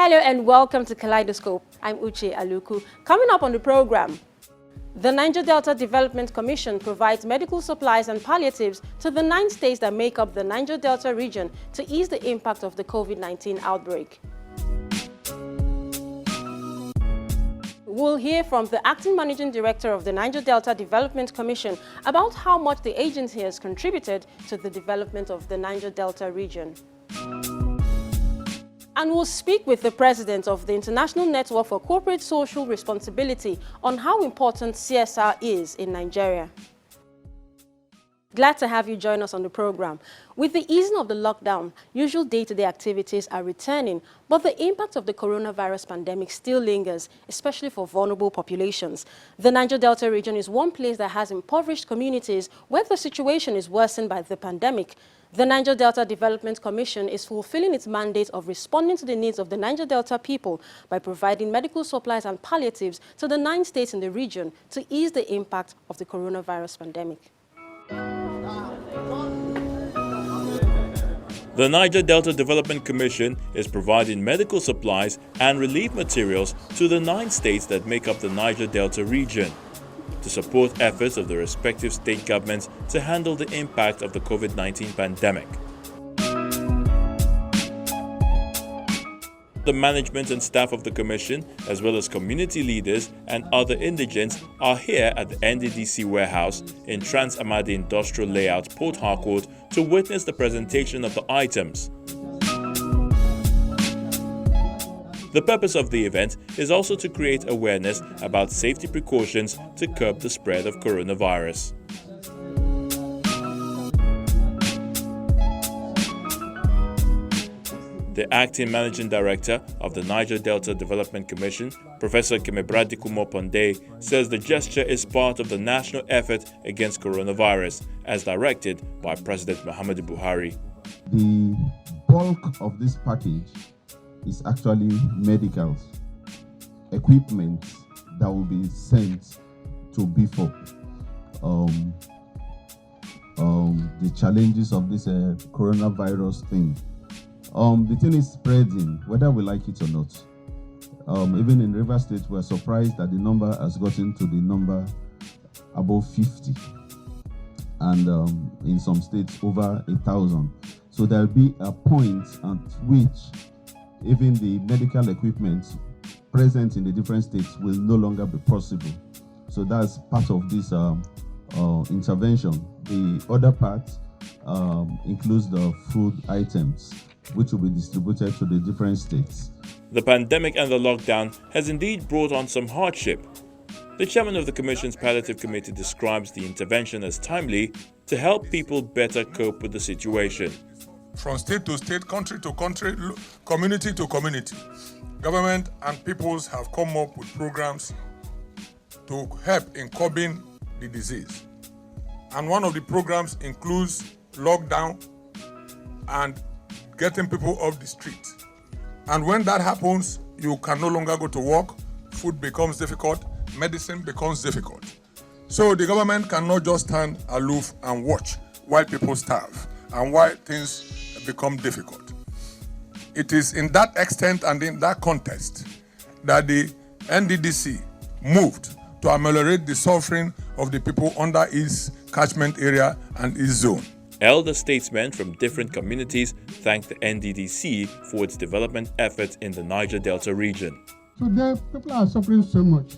Hello and welcome to Kaleidoscope. I'm Uche Aluku. Coming up on the program, the Niger Delta Development Commission provides medical supplies and palliatives to the 9 states that make up the Niger Delta region to ease the impact of the COVID-19 outbreak. We'll hear from the Acting Managing Director of the Niger Delta Development Commission about how much the agency has contributed to the development of the Niger Delta region. And we'll speak with the President of the International Network for Corporate Social Responsibility on how important CSR is in Nigeria. Glad to have you join us on the program. With the easing of the lockdown, usual day-to-day activities are returning, but the impact of the coronavirus pandemic still lingers, especially for vulnerable populations. The Niger Delta region is one place that has impoverished communities where the situation is worsened by the pandemic. The Niger Delta Development Commission is fulfilling its mandate of responding to the needs of the Niger Delta people by providing medical supplies and palliatives to the 9 states in the region to ease the impact of the coronavirus pandemic. The Niger Delta Development Commission is providing medical supplies and relief materials to the 9 states that make up the Niger Delta region to support efforts of the respective state governments to handle the impact of the COVID-19 pandemic. The management and staff of the Commission, as well as community leaders and other indigents, are here at the NDDC warehouse in Trans Amadi Industrial Layout, Port Harcourt, to witness the presentation of the items. The purpose of the event is also to create awareness about safety precautions to curb the spread of coronavirus. The Acting Managing Director of the Niger Delta Development Commission, Professor Kemebradi Kumoponde, says the gesture is part of the national effort against coronavirus, as directed by President Muhammadu Buhari. The bulk of this package is actually medicals, equipment that will be sent to beef up the challenges of this coronavirus thing. The thing is spreading, whether we like it or not. Even in Rivers State, we're surprised that the number has gotten to the number above 50. And in some states, over 1,000. So there'll be a point at which even the medical equipment present in the different states will no longer be possible. So that's part of this intervention. The other part includes the food items, which will be distributed to the different states. The pandemic and the lockdown has indeed brought on some hardship. The chairman of the Commission's Palliative Committee describes the intervention as timely to help people better cope with the situation. From state to state, country to country, community to community, government and peoples have come up with programs to help in curbing the disease. And one of the programs includes lockdown and getting people off the street. And when that happens, you can no longer go to work, food becomes difficult, medicine becomes difficult. So the government cannot just stand aloof and watch while people starve and while things become difficult. It is in that extent and in that context that the NDDC moved to ameliorate the suffering of the people under its catchment area and its zone. Elder statesmen from different communities thanked the NDDC for its development efforts in the Niger Delta region. Today, people are suffering so much.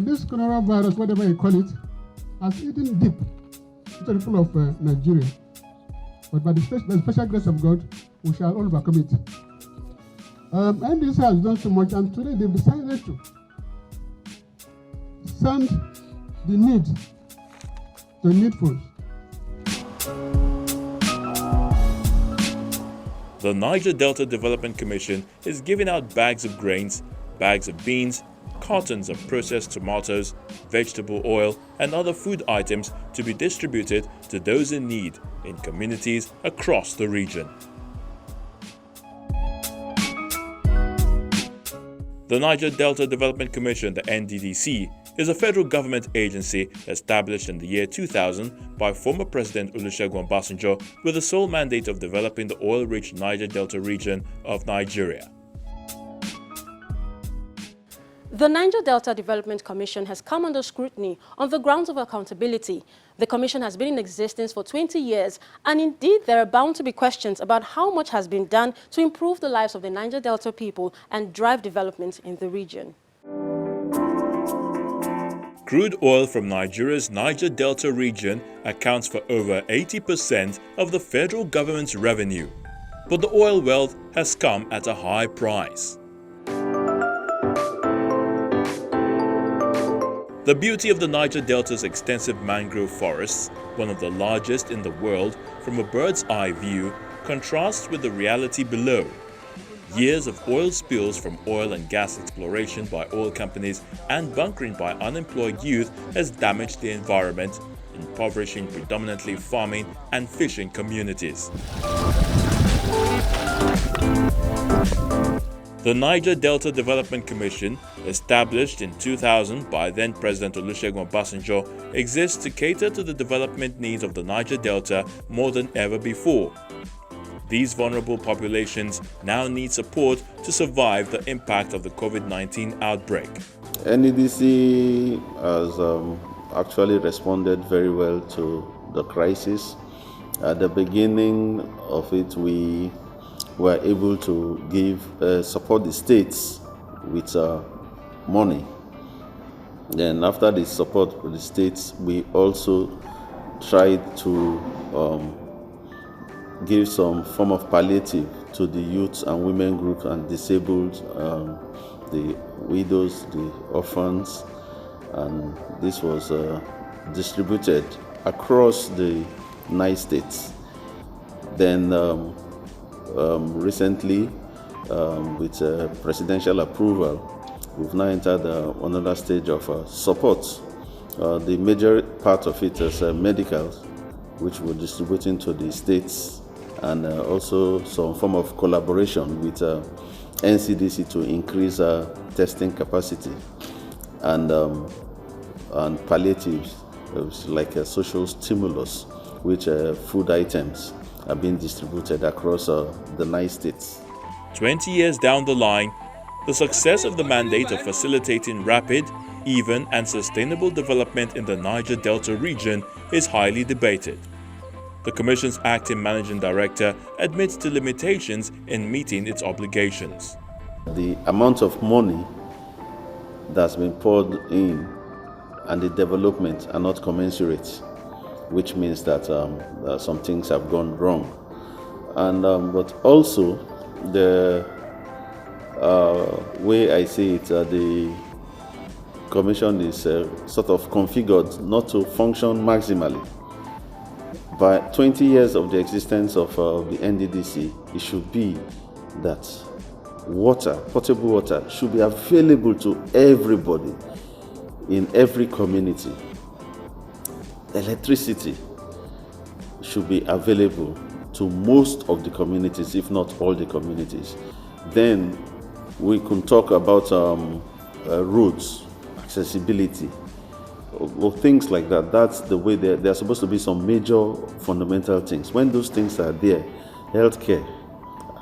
This coronavirus, whatever you call it, has eaten deep into the people of Nigeria. But by the special grace of God, we shall all overcome it. NDC has done so much, and today they've decided to send the need to needful. The Niger Delta Development Commission is giving out bags of grains, bags of beans, cartons of processed tomatoes, vegetable oil, and other food items to be distributed to those in need in communities across the region. The Niger Delta Development Commission, the NDDC, is a federal government agency established in the year 2000 by former President Olusegun Obasanjo with the sole mandate of developing the oil-rich Niger Delta region of Nigeria. The Niger Delta Development Commission has come under scrutiny on the grounds of accountability. The commission has been in existence for 20 years, and indeed there are bound to be questions about how much has been done to improve the lives of the Niger Delta people and drive development in the region. Crude oil from Nigeria's Niger Delta region accounts for over 80% of the federal government's revenue. But the oil wealth has come at a high price. The beauty of the Niger Delta's extensive mangrove forests, one of the largest in the world from a bird's eye view, contrasts with the reality below. Years of oil spills from oil and gas exploration by oil companies and bunkering by unemployed youth has damaged the environment, impoverishing predominantly farming and fishing communities. The Niger Delta Development Commission, established in 2000 by then-President Olusegun Obasanjo, exists to cater to the development needs of the Niger Delta more than ever before. These vulnerable populations now need support to survive the impact of the COVID-19 outbreak. NEDC has actually responded very well to the crisis. At the beginning of it, we were able to give support the states with money. Then after the support for the states, we also tried to give some form of palliative to the youth and women group and disabled, the widows, the orphans, and this was distributed across the 9 states. Then recently, with presidential approval, we've now entered another stage of support. The major part of it is medicals, which we're distributing to the states, and also some form of collaboration with NCDC to increase testing capacity, and palliatives like a social stimulus, which food items are being distributed across the 9 states. 20 years down the line, the success of the mandate of facilitating rapid, even and sustainable development in the Niger Delta region is highly debated. The Commission's acting managing director admits to limitations in meeting its obligations. The amount of money that's been poured in and the development are not commensurate, which means that some things have gone wrong. And but also the way I see it, the Commission is sort of configured not to function maximally. By 20 years of the existence of the NDDC, it should be that water, potable water, should be available to everybody in every community. Electricity should be available to most of the communities, if not all the communities. Then we can talk about roads, accessibility, or things like that. That's the way there are supposed to be some major fundamental things. When those things are there, healthcare,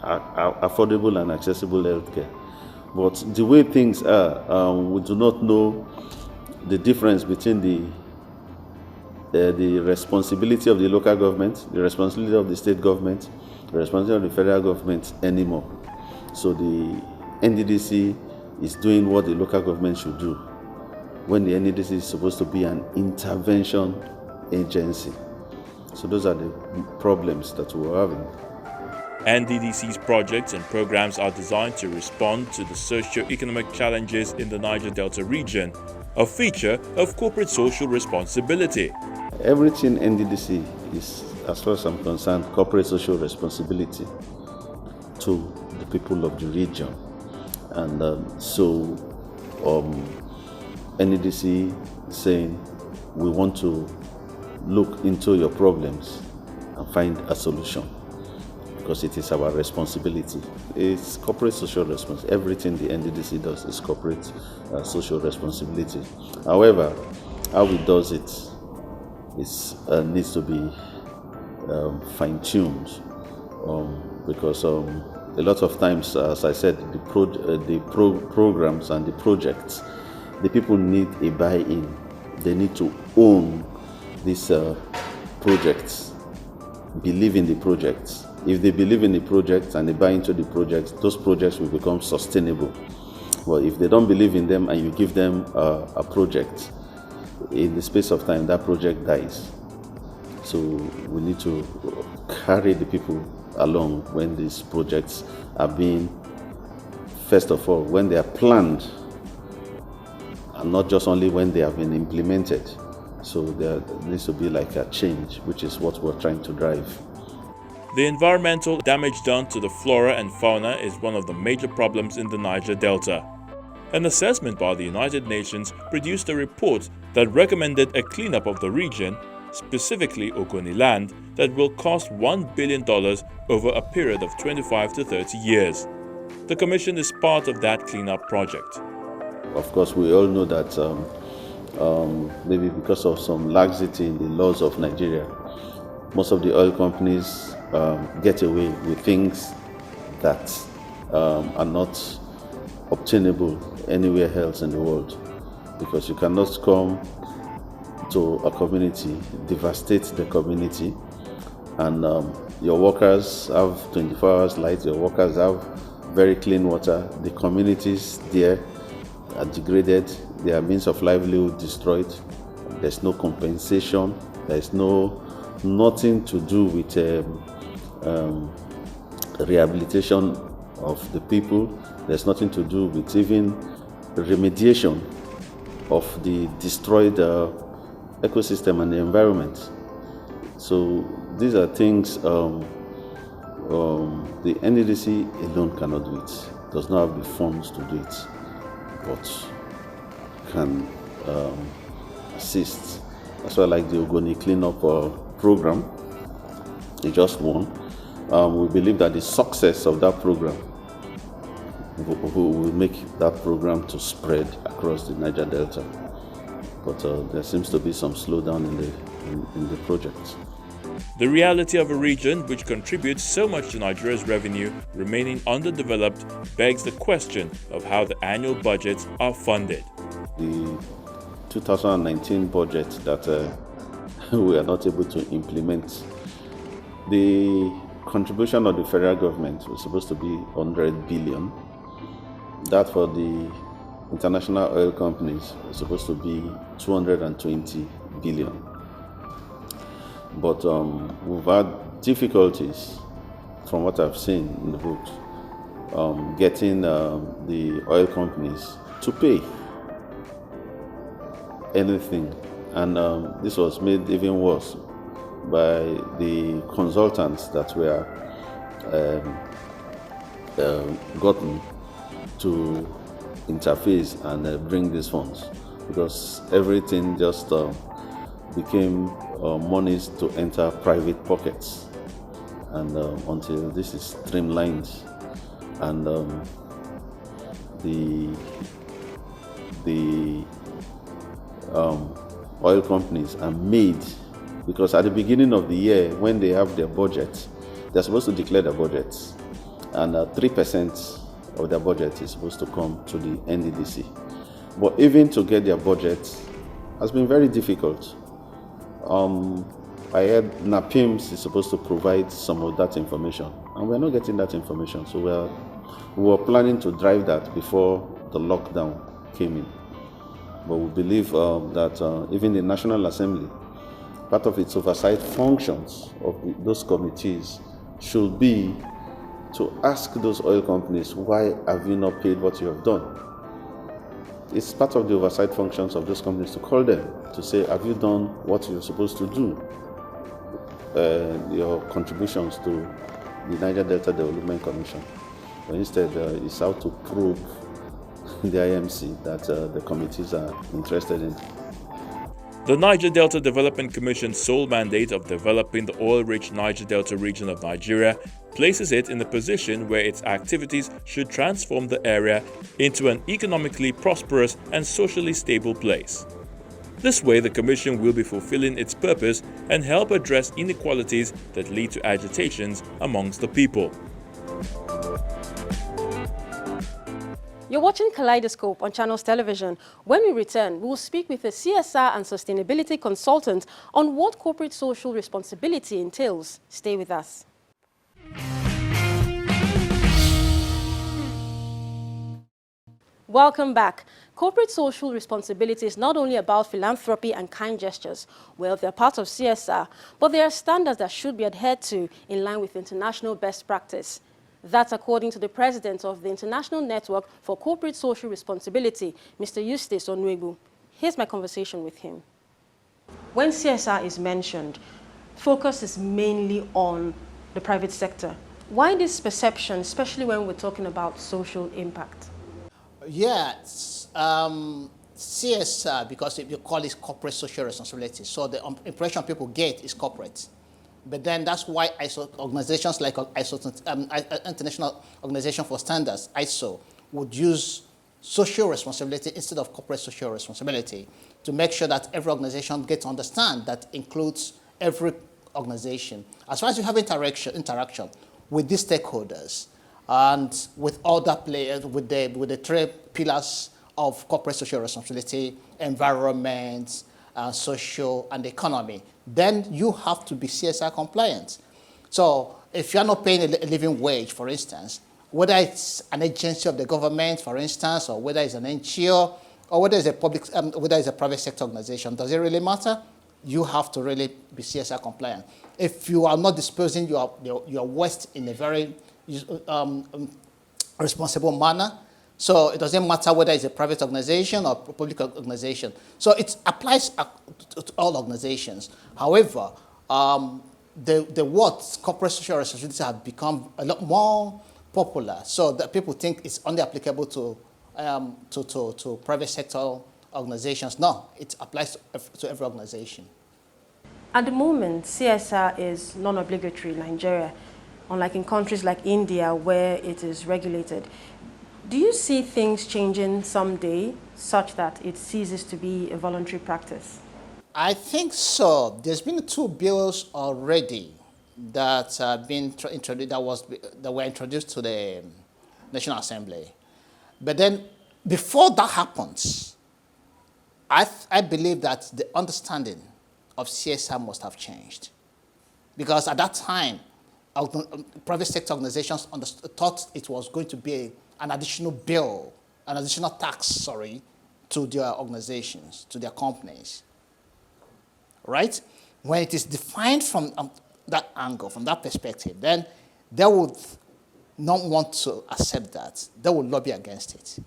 affordable and accessible healthcare. But the way things are, we do not know the difference between the responsibility of the local government, the responsibility of the state government, the responsibility of the federal government anymore. So the NDDC is doing what the local government should do, when the NDDC is supposed to be an intervention agency. So those are the problems that we're having. NDDC's projects and programs are designed to respond to the socio-economic challenges in the Niger Delta region, a feature of corporate social responsibility. Everything NDDC is, as far as I'm concerned, corporate social responsibility to the people of the region. And so NDDC is saying, we want to look into your problems and find a solution. because it is our responsibility. It's corporate social responsibility. Everything the NDDC does is corporate social responsibility. However, how it does it needs to be fine-tuned because a lot of times, as I said, the programs and the projects, the people need a buy-in. They need to own these projects, believe in the projects. If they believe in the projects and they buy into the projects, those projects will become sustainable. But if they don't believe in them and you give them a project, in the space of time, that project dies. So we need to carry the people along when these projects are being, first of all, when they are planned, and not just only when they have been implemented. So there needs to be like a change, which is what we're trying to drive. The environmental damage done to the flora and fauna is one of the major problems in the Niger Delta. An assessment by the United Nations produced a report that recommended a cleanup of the region, specifically Ogoni land, that will cost $1 billion over a period of 25 to 30 years. The Commission is part of that cleanup project. Of course, we all know that maybe because of some laxity in the laws of Nigeria, most of the oil companies get away with things that are not obtainable anywhere else in the world, because you cannot come to a community, devastate the community, and your workers have 24 hours light, your workers have very clean water, the communities there are degraded, their means of livelihood destroyed, there's no compensation, there's nothing to do with rehabilitation of the people, there's nothing to do with even remediation of the destroyed ecosystem and the environment. So these are things the NDDC alone cannot do it, does not have the funds to do it, but can assist. That's why I like the Ogoni cleanup program. It's just one. We believe that the success of that program will make that program to spread across the Niger Delta. But there seems to be some slowdown in the project. The reality of a region which contributes so much to Nigeria's revenue remaining underdeveloped begs the question of how the annual budgets are funded. The 2019 budget that we are not able to implement, the contribution of the federal government was supposed to be 100 billion. That for the international oil companies was supposed to be 220 billion. But we've had difficulties, from what I've seen in the books, getting the oil companies to pay anything. And this was made even worse by the consultants that were gotten to interface and bring these funds, because everything just became monies to enter private pockets, and until this is streamlined and the oil companies are made, because at the beginning of the year when they have their budget, they're supposed to declare their budgets, and 3% of their budget is supposed to come to the NDDC. But even to get their budget has been very difficult. I heard NAPIMS is supposed to provide some of that information, and we're not getting that information. So we were planning to drive that before the lockdown came in. But we believe that even the National Assembly, part of its oversight functions of those committees should be to ask those oil companies, why have you not paid what you have done? It's part of the oversight functions of those companies to call them, to say, have you done what you're supposed to do? Your contributions to the Niger Delta Development Commission. But instead, it's how to probe the IMC that the committees are interested in. The Niger Delta Development Commission's sole mandate of developing the oil-rich Niger Delta region of Nigeria places it in a position where its activities should transform the area into an economically prosperous and socially stable place. This way, the Commission will be fulfilling its purpose and help address inequalities that lead to agitations amongst the people. You're watching Kaleidoscope on Channels Television. When we return, we will speak with a CSR and sustainability consultant on what corporate social responsibility entails. Stay with us. Welcome back. Corporate social responsibility is not only about philanthropy and kind gestures. Well, they're part of CSR, but there are standards that should be adhered to in line with international best practice. That's according to the president of the International Network for Corporate Social Responsibility, Mr. Eustace Onwegbu. Here's my conversation with him. When CSR is mentioned, focus is mainly on the private sector. Why this perception, especially when we're talking about social impact? Yes, CSR, because if you call it corporate social responsibility, so the impression people get is corporate. But then that's why organizations like International Organization for Standards, ISO, would use social responsibility instead of corporate social responsibility to make sure that every organization gets to understand that includes every organization. As far as you have interaction with these stakeholders and with other players, with the three pillars of corporate social responsibility, environment, social, and economy, then you have to be CSR compliant. So if you're not paying a living wage, for instance, whether it's an agency of the government, for instance, or whether it's an NGO, or whether it's a private sector organization, does it really matter? You have to really be CSR compliant. If you are not disposing your waste in a very responsible manner, so it doesn't matter whether it's a private organization or a public organization. So it applies to all organizations. However, the words corporate social responsibility have become a lot more popular, so that people think it's only applicable to private sector organizations. No, it applies to every organization. At the moment, CSR is non-obligatory in Nigeria, unlike in countries like India where it is regulated. Do you see things changing someday such that it ceases to be a voluntary practice? I think so. There's been 2 bills already that have been introduced, that were introduced to the National Assembly. But then, before that happens, I believe that the understanding of CSR must have changed, because at that time, private sector organizations thought it was going to be an additional bill, an additional tax, to their organizations, to their companies, right? When it is defined from that angle, from that perspective, then they would not want to accept that. They would lobby against it.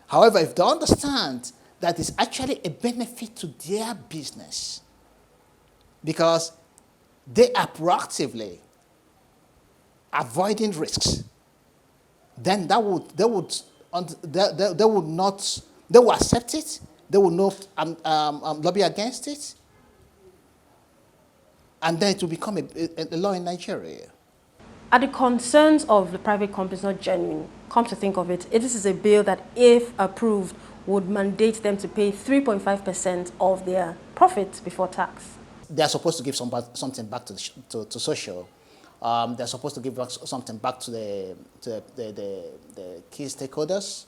However, if they understand that it's actually a benefit to their business, because they are proactively avoiding risks, then they will accept it. They will not lobby against it, and then it will become a law in Nigeria. Are the concerns of the private companies not genuine? Come to think of it, this is a bill that, if approved, would mandate them to pay 3.5% of their profits before tax. They are supposed to give something back to social. They're supposed to give back something back to the key stakeholders,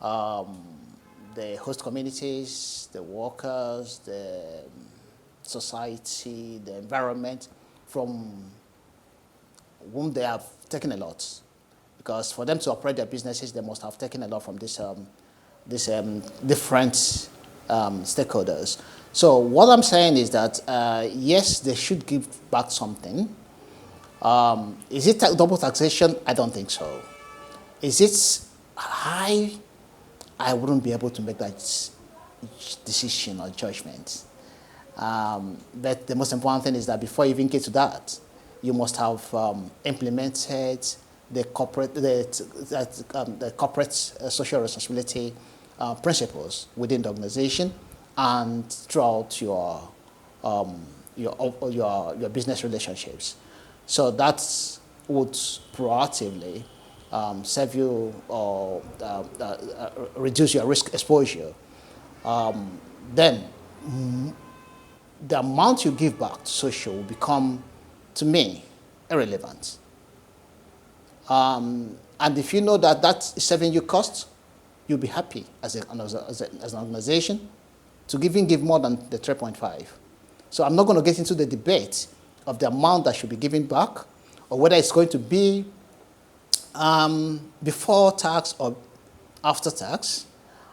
the host communities, the workers, the society, the environment, from whom they have taken a lot. Because for them to operate their businesses, they must have taken a lot from these different stakeholders. So what I'm saying is that, yes, they should give back something. Is it double taxation? I don't think so. Is it high? I wouldn't be able to make that decision or judgment. But the most important thing is that before you even get to that, you must have implemented the corporate social responsibility principles within the organization, and throughout your business relationships. So that would proactively serve you or reduce your risk exposure. Then the amount you give back to social will become, to me, irrelevant. And if you know that that is saving you cost, you'll be happy as an organization to give more than the 3.5. So I'm not going to get into the debate of the amount that should be given back or whether it's going to be before tax or after tax.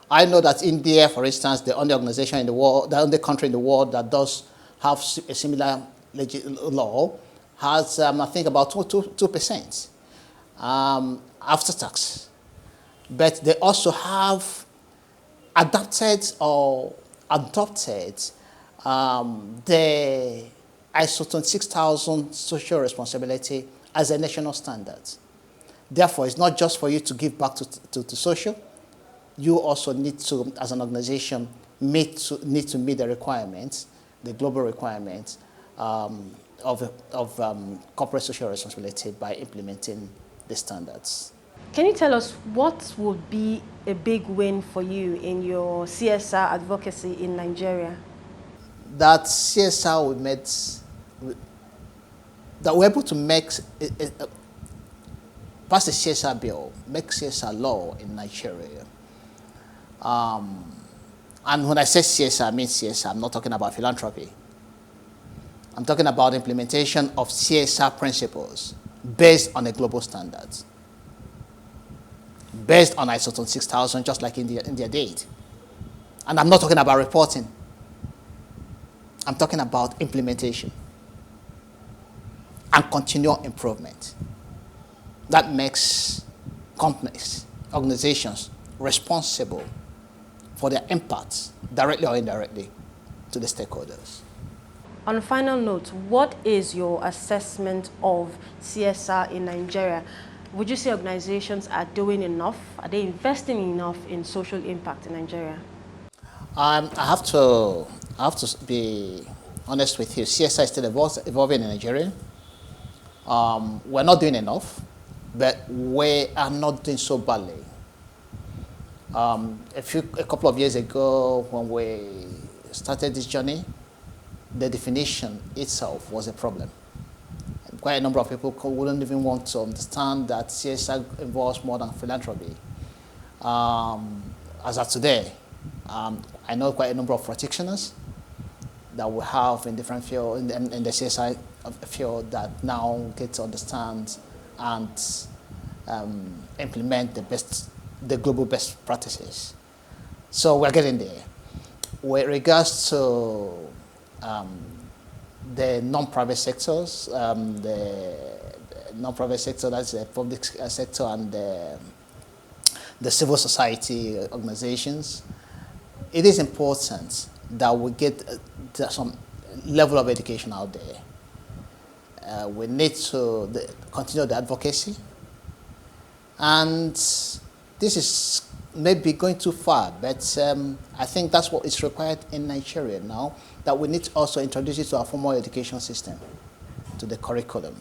I know that India, for instance, the only organization in the world, the only country in the world that does have a similar law, has, I think, about 2% after tax. But they also have adopted the ISO 26000 social responsibility as a national standard. Therefore, it's not just for you to give back to social. You also need to, as an organization, need to meet the requirements, the global requirements of corporate social responsibility by implementing the standards. Can you tell us what would be a big win for you in your CSR advocacy in Nigeria? That CSR that we're able to pass a CSR bill, make CSR law in Nigeria. And when I say CSR, I mean CSR. I'm not talking about philanthropy. I'm talking about implementation of CSR principles based on a global standard, based on ISO 26000, just like India did. And I'm not talking about reporting. I'm talking about implementation and continual improvement. That makes companies, organizations responsible for their impact, directly or indirectly, to the stakeholders. On a final note, what is your assessment of CSR in Nigeria? Would you say organizations are doing enough? Are they investing enough in social impact in Nigeria? I have to be honest with you. CSR is still evolving in Nigeria. We're not doing enough, but we are not doing so badly. A couple of years ago, when we started this journey, the definition itself was a problem. Quite a number of people wouldn't even want to understand that CSR involves more than philanthropy. As of today, I know quite a number of practitioners that we have in different fields, in the CSI field, that now get to understand and implement the global best practices. So we're getting there. With regards to the non-private sectors, the non-private sector, that's the public sector, and the civil society organizations, it is important that we get some level of education out there. We need to continue the advocacy. And this is maybe going too far, but I think that's what is required in Nigeria now, that we need to also introduce it to our formal education system, to the curriculum,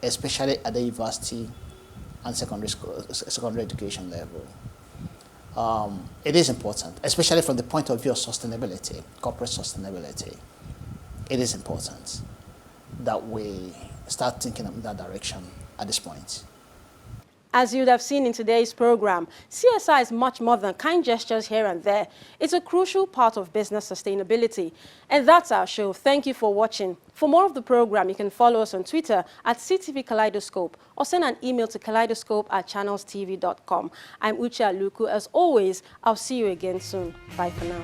especially at the university and secondary education level. It is important, especially from the point of view of sustainability, corporate sustainability. It is important that we start thinking in that direction at this point. As you'd have seen in today's program, CSR is much more than kind gestures here and there. It's a crucial part of business sustainability. And that's our show. Thank you for watching. For more of the program, you can follow us on Twitter at CTV Kaleidoscope or send an email to kaleidoscope@channelstv.com. I'm Uche Aluku. As always, I'll see you again soon. Bye for now.